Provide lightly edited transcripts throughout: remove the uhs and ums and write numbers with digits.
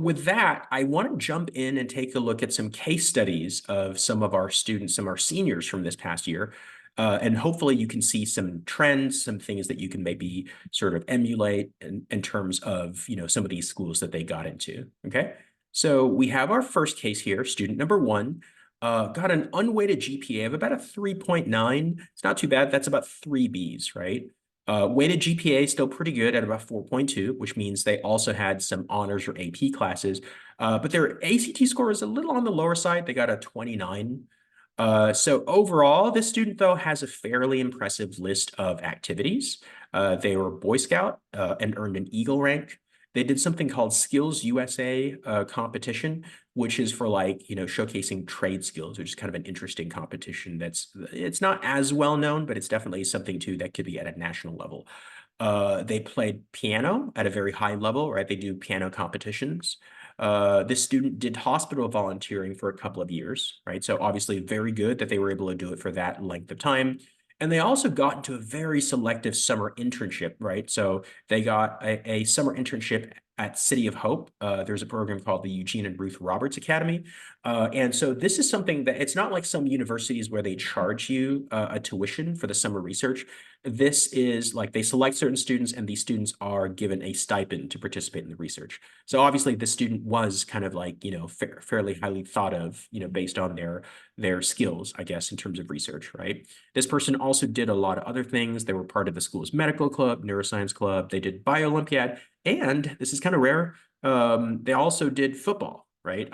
with that, I want to jump in and take a look at some case studies of some of our students, some of our seniors from this past year. And hopefully you can see some trends, some things that you can maybe sort of emulate in terms of, some of these schools that they got into, okay? So we have our first case here, student number one, got an unweighted GPA of about a 3.9. It's not too bad. That's about 3 Bs, right? Weighted GPA still pretty good at about 4.2, which means they also had some honors or AP classes. But their ACT score is a little on the lower side. They got a 29. So overall, this student, though, has a fairly impressive list of activities. They were Boy Scout and earned an Eagle rank. They did something called Skills USA competition, which is for showcasing trade skills, which is kind of an interesting competition. It's not as well known, but it's definitely something too that could be at a national level. They played piano at a very high level, right? They do piano competitions. This student did hospital volunteering for a couple of years, right? So obviously very good that they were able to do it for that length of time. And they also got into a very selective summer internship, right? So they got a summer internship at City of Hope. There's a program called the Eugene and Ruth Roberts Academy. And so this is something that it's not like some universities where they charge you a tuition for the summer research. This is like they select certain students and these students are given a stipend to participate in the research. So obviously the student was kind of like, fairly highly thought of, based on their skills, I guess, in terms of research, right? This person also did a lot of other things. They were part of the school's medical club, neuroscience club. They did bio-Olympiad, and this is kind of rare. They also did football, right?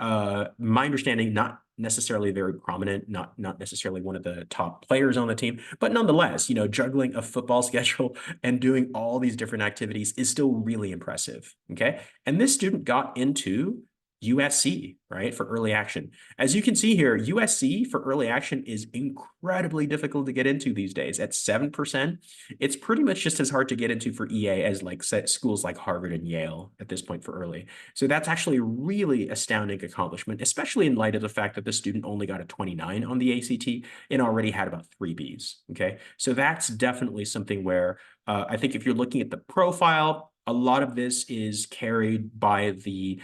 My understanding, not necessarily very prominent, not necessarily one of the top players on the team, but nonetheless, juggling a football schedule and doing all these different activities is still really impressive, okay? And this student got into USC, right, for early action. As you can see here, USC for early action is incredibly difficult to get into these days. At 7%, it's pretty much just as hard to get into for EA as like schools like Harvard and Yale at this point for early. So that's actually a really astounding accomplishment, especially in light of the fact that the student only got a 29 on the ACT and already had about 3 Bs, okay? So that's definitely something where I think if you're looking at the profile, a lot of this is carried by the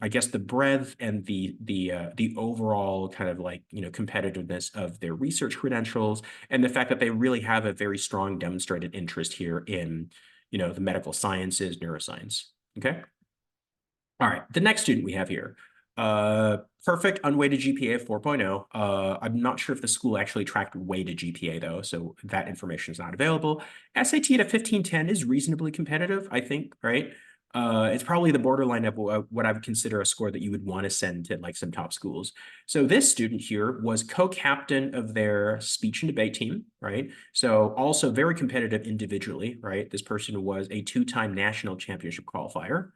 I guess the breadth and the overall kind of competitiveness of their research credentials and the fact that they really have a very strong demonstrated interest here in the medical sciences, neuroscience. Okay. All right, the next student we have here, perfect unweighted GPA of 4.0. I'm not sure if the school actually tracked weighted GPA though, so that information is not available. SAT at a 1510 is reasonably competitive, I think, right? It's probably the borderline of what I would consider a score that you would want to send to like some top schools. So this student here was co-captain of their speech and debate team, right? So also very competitive individually, right? This person was a 2-time national championship qualifier,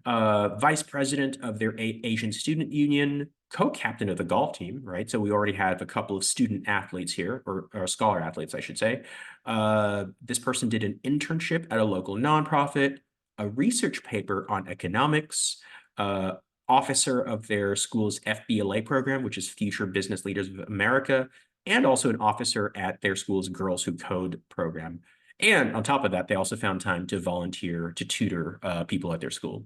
vice president of their Asian Student Union, co-captain of the golf team, right? So we already have a couple of student athletes here, or scholar athletes, I should say. This person did an internship at a local nonprofit, a research paper on economics, officer of their school's FBLA program, which is Future Business Leaders of America, and also an officer at their school's Girls Who Code program. And on top of that, they also found time to volunteer to tutor people at their school.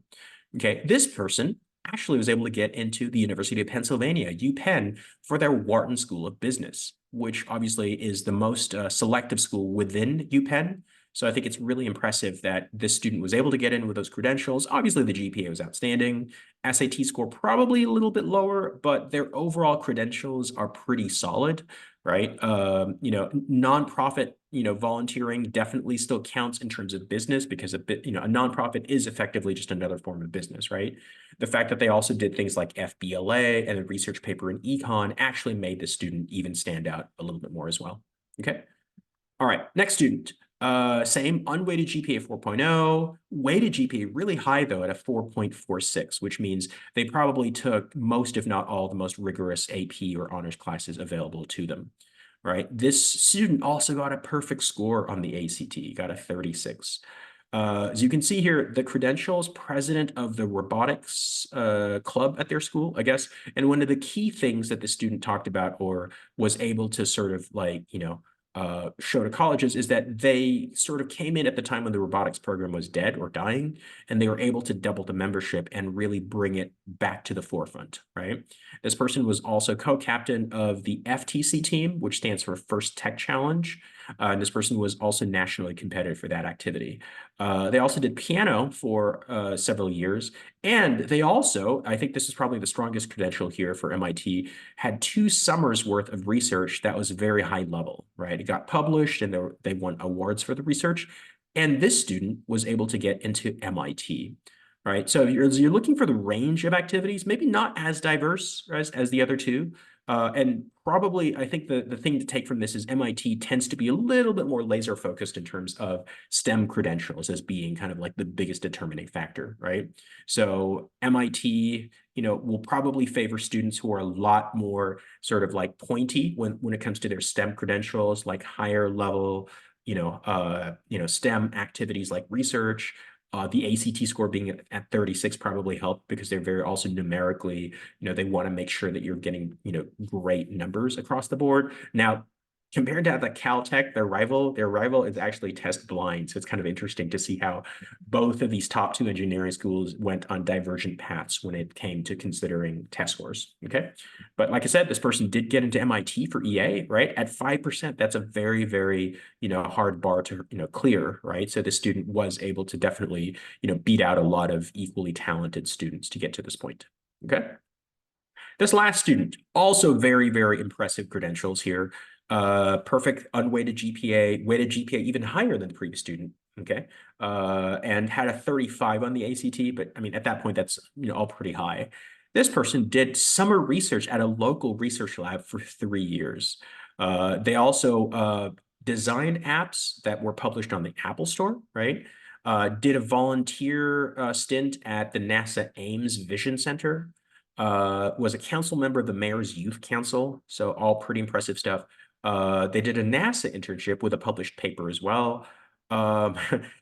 Okay, this person actually was able to get into the University of Pennsylvania, UPenn, for their Wharton School of Business, which obviously is the most selective school within UPenn. So I think it's really impressive that this student was able to get in with those credentials. Obviously, the GPA was outstanding. SAT score probably a little bit lower, but their overall credentials are pretty solid, right? Nonprofit, volunteering definitely still counts in terms of business because a nonprofit is effectively just another form of business, right? The fact that they also did things like FBLA and a research paper in econ actually made the student even stand out a little bit more as well. Okay. All right, next student. Same unweighted GPA 4.0, weighted GPA really high though at a 4.46, which means they probably took most, if not all, the most rigorous AP or honors classes available to them, right? This student also got a perfect score on the ACT, got a 36. As you can see here, the credentials, president of the robotics club at their school, I guess. And one of the key things that the student talked about or was able to sort of show to colleges is that they sort of came in at the time when the robotics program was dead or dying, and they were able to double the membership and really bring it back to the forefront, right? This person was also co-captain of the FTC team, which stands for First Tech Challenge. And this person was also nationally competitive for that activity. They also did piano for several years. And they also, I think this is probably the strongest credential here for MIT, had 2 summers worth of research that was very high level, right? It got published and they won awards for the research. And this student was able to get into MIT, right? So you're looking for the range of activities, maybe not as diverse as the other two. And probably, I think the thing to take from this is MIT tends to be a little bit more laser focused in terms of STEM credentials as being kind of like the biggest determining factor, right? So MIT, will probably favor students who are a lot more sort of like pointy when it comes to their STEM credentials, like higher level, STEM activities like research. The ACT score being at 36 probably helped because they're very also numerically, they want to make sure that you're getting, great numbers across the board. Now, compared to the Caltech, their rival is actually test blind. So it's kind of interesting to see how both of these top 2 engineering schools went on divergent paths when it came to considering test scores. Okay. But like I said, this person did get into MIT for EA, right? At 5%, that's a very, very, hard bar to, clear, right? So the student was able to definitely, beat out a lot of equally talented students to get to this point. Okay. This last student, also very, very impressive credentials here. Perfect unweighted GPA, weighted GPA even higher than the previous student, okay? And had a 35 on the ACT, but I mean, at that point, that's all pretty high. This person did summer research at a local research lab for 3 years. They also designed apps that were published on the Apple Store, right? Did a volunteer stint at the NASA Ames Vision Center. Was a council member of the Mayor's Youth Council, so all pretty impressive stuff. They did a NASA internship with a published paper as well. Um,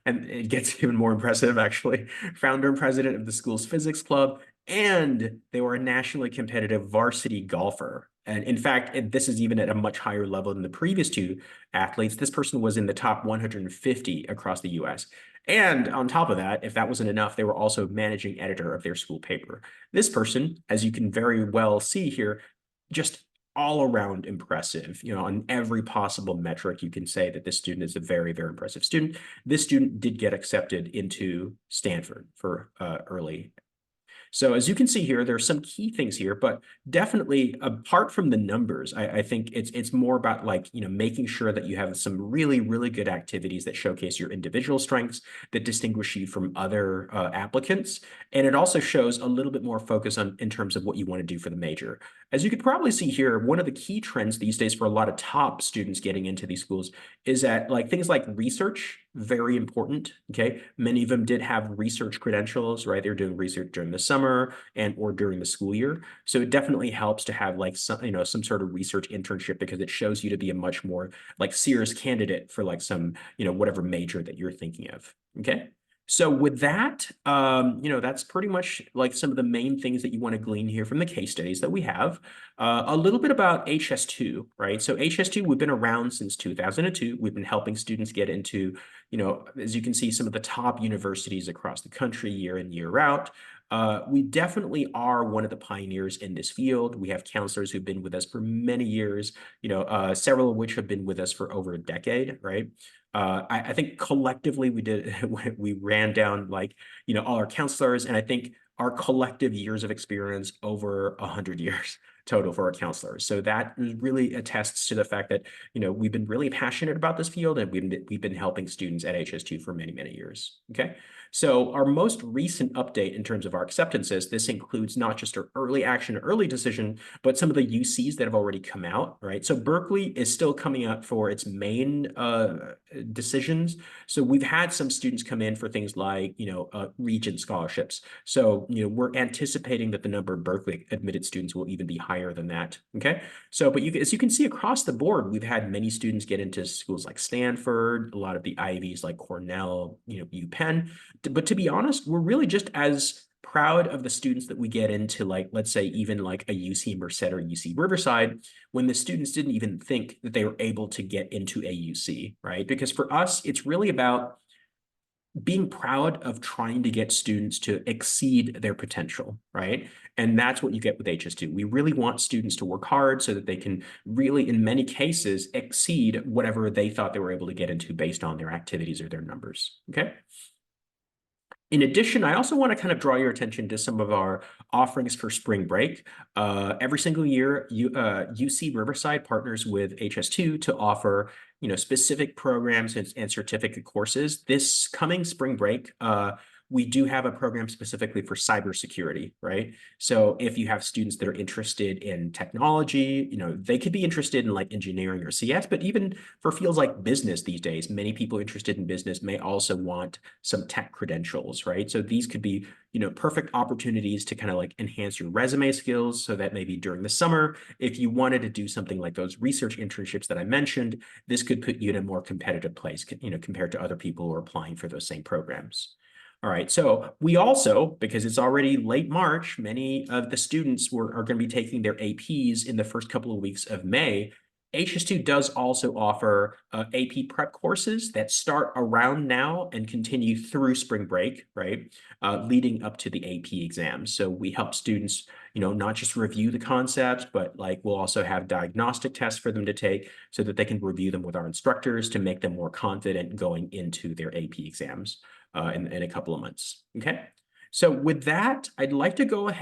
and it gets even more impressive, actually. Founder and president of the school's physics club, and they were a nationally competitive varsity golfer. And in fact, this is even at a much higher level than the previous 2 athletes. This person was in the top 150 across the US. And on top of that, if that wasn't enough, they were also managing editor of their school paper. This person, as you can very well see here, just all around impressive, on every possible metric, you can say that this student is a very, very impressive student. This student did get accepted into Stanford for early. So as you can see here, there's some key things here, but definitely apart from the numbers, I think it's more about like, making sure that you have some really, really good activities that showcase your individual strengths that distinguish you from other applicants. And it also shows a little bit more focus on in terms of what you want to do for the major. As you could probably see here, one of the key trends these days for a lot of top students getting into these schools is that like things like research, very important, okay? Many of them did have research credentials, right? They're doing research during the summer and or during the school year. So it definitely helps to have like some sort of research internship because it shows you to be a much more like serious candidate for like some, whatever major that you're thinking of, okay? So with that, that's pretty much like some of the main things that you want to glean here from the case studies that we have. A little bit about HS2, right? So HS2, we've been around since 2002. We've been helping students get into, as you can see, some of the top universities across the country year in, year out. We definitely are one of the pioneers in this field. We have counselors who've been with us for many years, several of which have been with us for over a decade, right? I think collectively we ran down like, all our counselors, and I think our collective years of experience over 100 years total for our counselors. So that really attests to the fact that, we've been really passionate about this field and we've been helping students at HS2 for many, many years. Okay. So our most recent update in terms of our acceptances, this includes not just our early action, early decision, but some of the UCs that have already come out, right? So Berkeley is still coming up for its main decisions. So we've had some students come in for things like, Regent scholarships. So, we're anticipating that the number of Berkeley admitted students will even be higher than that, okay? So, but as you can see across the board, we've had many students get into schools like Stanford, a lot of the Ivies like Cornell, UPenn. But to be honest, we're really just as proud of the students that we get into, like, let's say even like a UC Merced or UC Riverside, when the students didn't even think that they were able to get into a UC, right? Because for us, it's really about being proud of trying to get students to exceed their potential, right? And that's what you get with HS2. We really want students to work hard so that they can really, in many cases, exceed whatever they thought they were able to get into based on their activities or their numbers, okay? In addition, I also want to kind of draw your attention to some of our offerings for spring break. Every single year, UC Riverside partners with HS2 to offer, specific programs and certificate courses. This coming spring break, we do have a program specifically for cybersecurity, right? So if you have students that are interested in technology, they could be interested in like engineering or CS, but even for fields like business these days, many people interested in business may also want some tech credentials, right? So these could be, perfect opportunities to kind of like enhance your resume skills so that maybe during the summer, if you wanted to do something like those research internships that I mentioned, this could put you in a more competitive place, compared to other people who are applying for those same programs. All right, so we also, because it's already late March, many of the students are going to be taking their APs in the first couple of weeks of May. HS2 does also offer AP prep courses that start around now and continue through spring break, right? Leading up to the AP exams. So we help students, not just review the concepts, but like we'll also have diagnostic tests for them to take so that they can review them with our instructors to make them more confident going into their AP exams in a couple of months. Okay. So with that, I'd like to go ahead